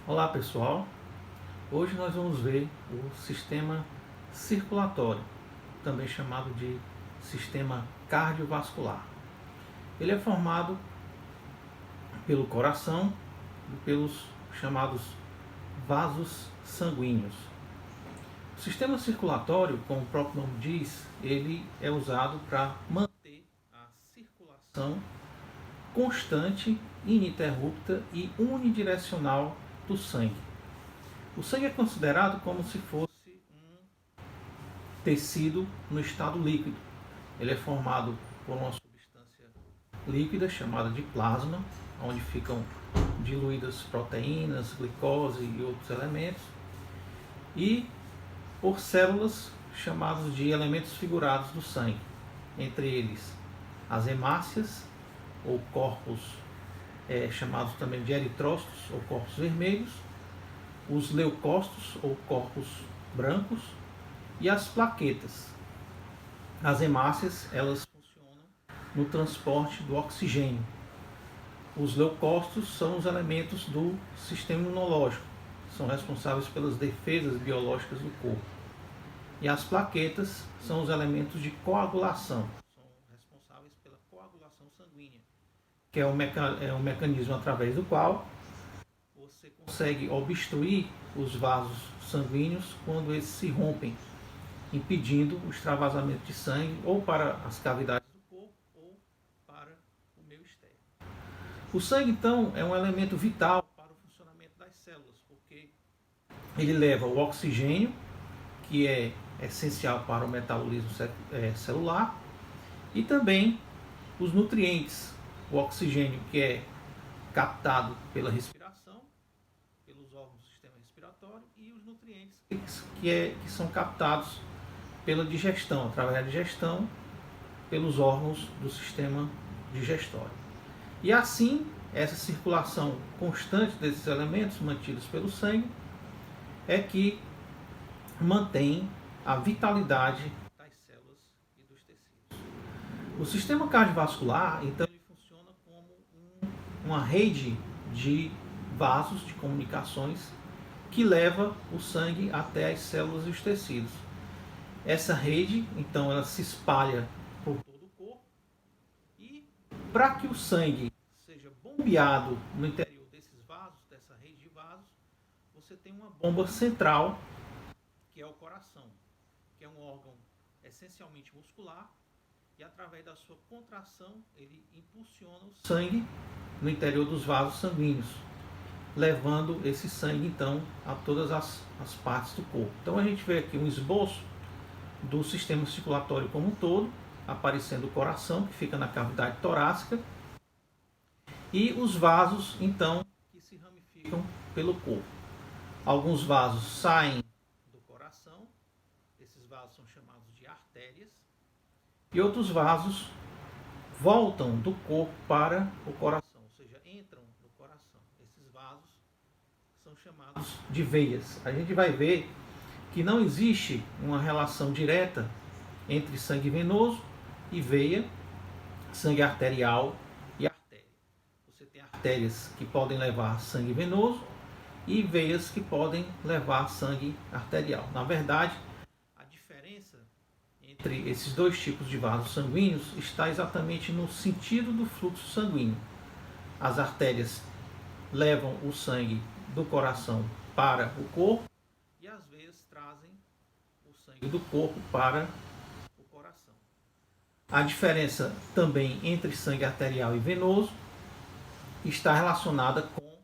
Olá pessoal, hoje nós vamos ver o sistema circulatório, também chamado de sistema cardiovascular. Ele é formado pelo coração e pelos chamados vasos sanguíneos. O sistema circulatório, como o próprio nome diz, ele é usado para manter a circulação constante, ininterrupta e unidirecional do sangue. O sangue é considerado como se fosse um tecido no estado líquido. Ele é formado por uma substância líquida chamada de plasma, onde ficam diluídas proteínas, glicose e outros elementos, e por células chamadas de elementos figurados do sangue, entre eles as hemácias, ou corpos chamados também de eritrócitos, ou corpos vermelhos, os leucócitos, ou corpos brancos, e as plaquetas. As hemácias, elas funcionam no transporte do oxigênio. Os leucócitos são os elementos do sistema imunológico, são responsáveis pelas defesas biológicas do corpo. E as plaquetas são os elementos de coagulação, são responsáveis pela coagulação sanguínea, que é um mecanismo através do qual você consegue obstruir os vasos sanguíneos quando eles se rompem, impedindo o extravasamento de sangue ou para as cavidades do corpo ou para o meio externo. O sangue, então, é um elemento vital para o funcionamento das células, porque ele leva o oxigênio, que é essencial para o metabolismo celular, e também os nutrientes, o oxigênio que é captado pela respiração, pelos órgãos do sistema respiratório, e os nutrientes que são captados pela digestão, através da digestão, pelos órgãos do sistema digestório. E assim, essa circulação constante desses elementos mantidos pelo sangue é que mantém a vitalidade das células e dos tecidos. O sistema cardiovascular, então, ele funciona como uma rede de vasos de comunicações que leva o sangue até as células e os tecidos. Essa rede, então, ela se espalha por todo o corpo, e para que o sangue seja bombeado no interior desses vasos, dessa rede de vasos, você tem uma bomba central, que é o coração, que é um órgão essencialmente muscular, e através da sua contração ele impulsiona o sangue no interior dos vasos sanguíneos, levando esse sangue então a todas as partes do corpo. Então a gente vê aqui um esboço do sistema circulatório como um todo, aparecendo o coração, que fica na cavidade torácica, e os vasos então que se ramificam pelo corpo. Alguns vasos saem do coração, esses vasos são chamados de artérias, e outros vasos voltam do corpo para o coração, ou seja, entram no coração. Esses vasos são chamados de veias. A gente vai ver que não existe uma relação direta entre sangue venoso e veia, sangue arterial e artéria. Você tem artérias que podem levar sangue venoso e veias que podem levar sangue arterial. Na verdade, a diferença entre esses dois tipos de vasos sanguíneos está exatamente no sentido do fluxo sanguíneo. As artérias levam o sangue do coração para o corpo e as veias trazem o sangue do corpo para o coração. A diferença também entre sangue arterial e venoso está relacionada com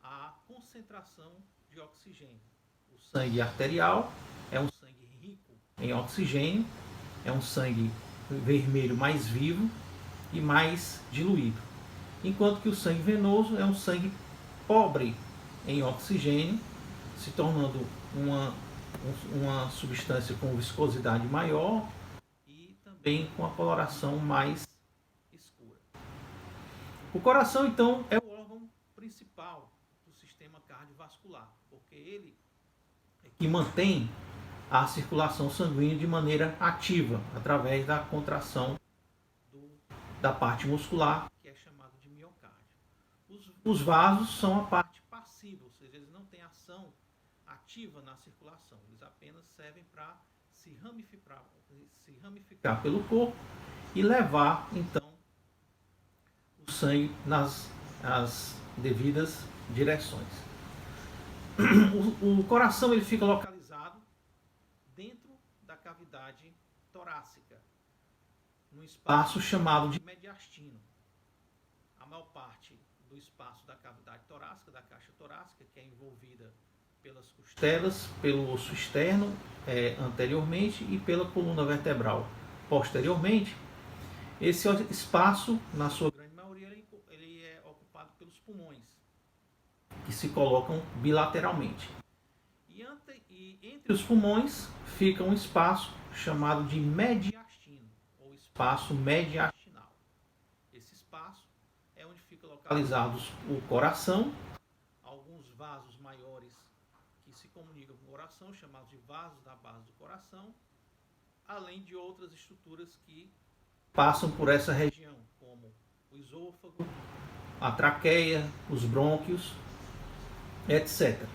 a concentração de oxigênio. O sangue arterial é um sangue rico em oxigênio, é um sangue vermelho mais vivo e mais diluído, enquanto que o sangue venoso é um sangue pobre em oxigênio, se tornando uma substância com viscosidade maior e também com a coloração mais escura. O coração, então, é o órgão principal do sistema cardiovascular, porque ele é que mantém a circulação sanguínea de maneira ativa, através da contração da parte muscular, que é chamada de miocárdio. Os vasos são a parte passiva passiva, ou seja, eles não têm ação ativa na circulação, eles apenas servem para se ramificar pelo corpo e levar então o sangue nas as devidas direções. O coração ele fica localizado dentro da cavidade torácica, num espaço chamado de mediastino. A maior parte do espaço da cavidade torácica, da caixa torácica, que é envolvida pelas costelas, pelo osso externo anteriormente e pela coluna vertebral posteriormente. Esse espaço, na sua grande maioria, ele é ocupado pelos pulmões, que se colocam bilateralmente. E entre os pulmões fica um espaço chamado de mediastino, ou espaço mediastinal. Esse espaço é onde ficam localizados o coração, alguns vasos maiores que se comunicam com o coração, chamados de vasos da base do coração, além de outras estruturas que passam por essa região, como o esôfago, a traqueia, os brônquios, etc.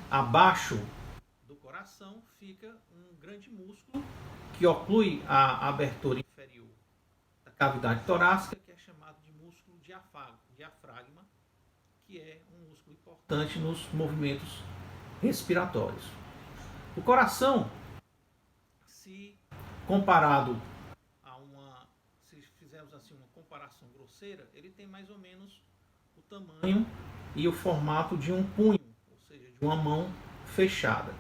Abaixo do coração fica um grande músculo que oclui a abertura inferior da cavidade torácica, que é chamado de músculo diafragma, que é um músculo importante nos movimentos respiratórios. O coração, se comparado se fizermos assim uma comparação grosseira, ele tem mais ou menos o tamanho e o formato de um punho, ou seja, de uma mão fechada.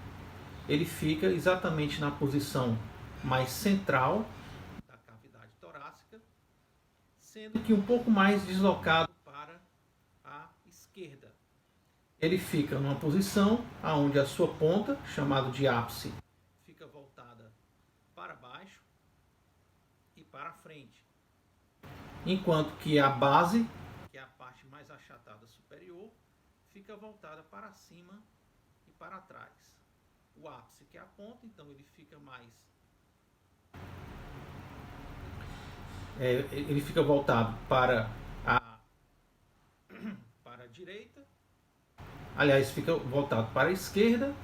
Ele fica exatamente na posição mais central da cavidade torácica, sendo que um pouco mais deslocado para a esquerda. Ele fica numa posição onde a sua ponta, chamada de ápice, fica voltada para baixo e para frente, enquanto que a base, que é a parte mais achatada superior, fica voltada para cima e para trás. O ápice, que é a ponta, então ele fica mais ele fica voltado para a direita, aliás, fica voltado para a esquerda,